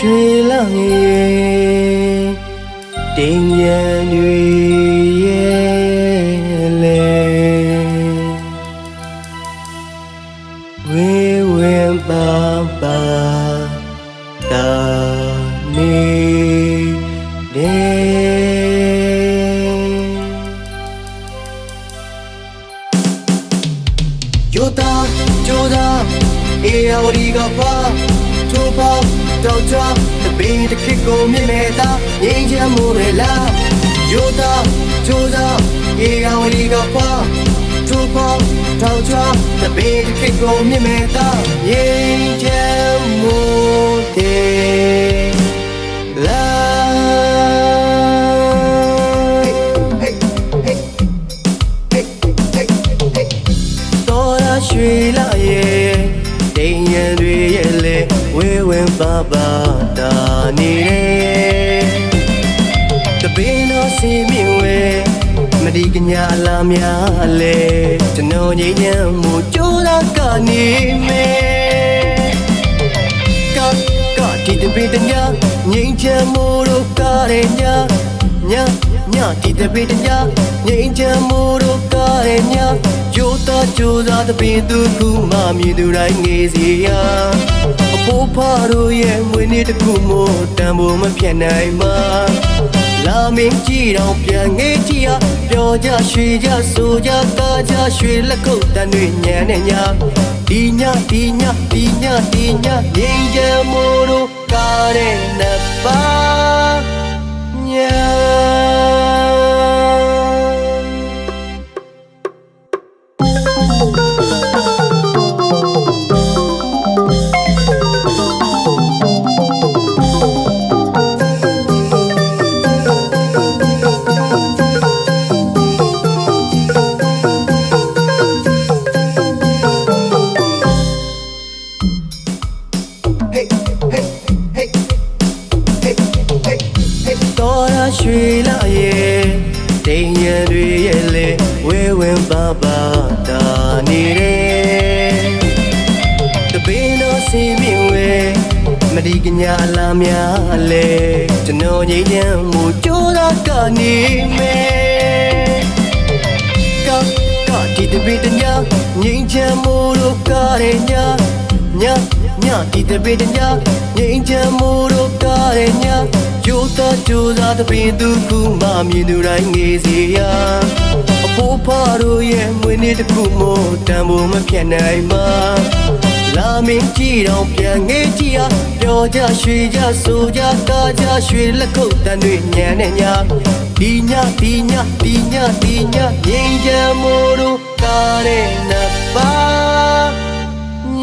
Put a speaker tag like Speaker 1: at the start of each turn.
Speaker 1: ရွှေလန်းရဲ့တင်ရန်တွေရဲ့လေဝေဝံပါပါတာနေတဲ့ယောတာဂျိုတာအေယာဝရီကပါချိုးပေါတောက်ချတပင်းတစ်ခေတ်ကိုမြင်နေတာငြိမ်းချမ်းမှုတွေလားယောတာဂျိုတာအေယာဝရီကပါချိုးပေါတောက်ချတပင်းတစ်ခေတ်ကိုမြင်နေတာငြိမ်းချမ်းမှုတွေရွှေလာရဲ့တိမ်ရန်တွေရဲ့လေဝေဝံပါပါတာနေတယ်တပင်းတော်စီမြင့်ဝဲမဒီကညာအလားများလေကျွန်တော်ငြိမ်းချမ်းမှုကြိုးစားကနေမယ်ကဒီတပင်းတညာငြိမ်းချမ်းမှုတို့ကားရဲ့ညဒီတပင်းတညာငြိမ်းချမ်းမှုတို့ကားရဲ့ကြိုးစားတပင်သူခုမှမြည်သူတိုင်းငေးစီရအဖိုးဖားတို့ရဲ့မွေးနေ့တစ်ခုမို့တန်ဖို့မပြတ်နိုင်မှာလာမင်းကြည့်တော့ပြန်ငေးကြည့်ရပြောကြရွှေကြဆိုကြကားကြရွှေလက်ကုပ်တန်တွေညံနေညဒီညငြိမ်းချမ်းမို့တို့ကားတဲ့နှစ်ပါးညရွှေလာရဲ့တိမ်ရန်တွေရဲ့လေဝေဝံပါပါတာနေတယ်တပင်းတော်စီမြင့်ဝဲမဒီကညာအလားများလေကျွန်တော်ငြိမ်းချမ်းမှုကြိုးစားကနေမယ်ကဒီတပင်းတညာငြိမ်းချမ်းမှုတို့ကားရဲ့ညဒီတပင်းတညာငြိမ်းချမ်းမှုတို့ကားရဲ့ကြိုးစားတပင်သူခုမှမြည်သူတိုင်းငေးစီရအဖိုးဖားတို့ရဲ့မွေးနေ့တစ်ခုမို့တန်ဖို့မပြတ်နိုင်မှာလာမင်းကြည့်တော့ပြန်ငေးကြည့်ရပြောကြရွှေကြဆိုကြကားကြရွှေလက်ကုပ်တန်တွေညံနေညဒီညငြိမ်းချမ်းမို့တို့ကားတဲ့နှစ်ပါးည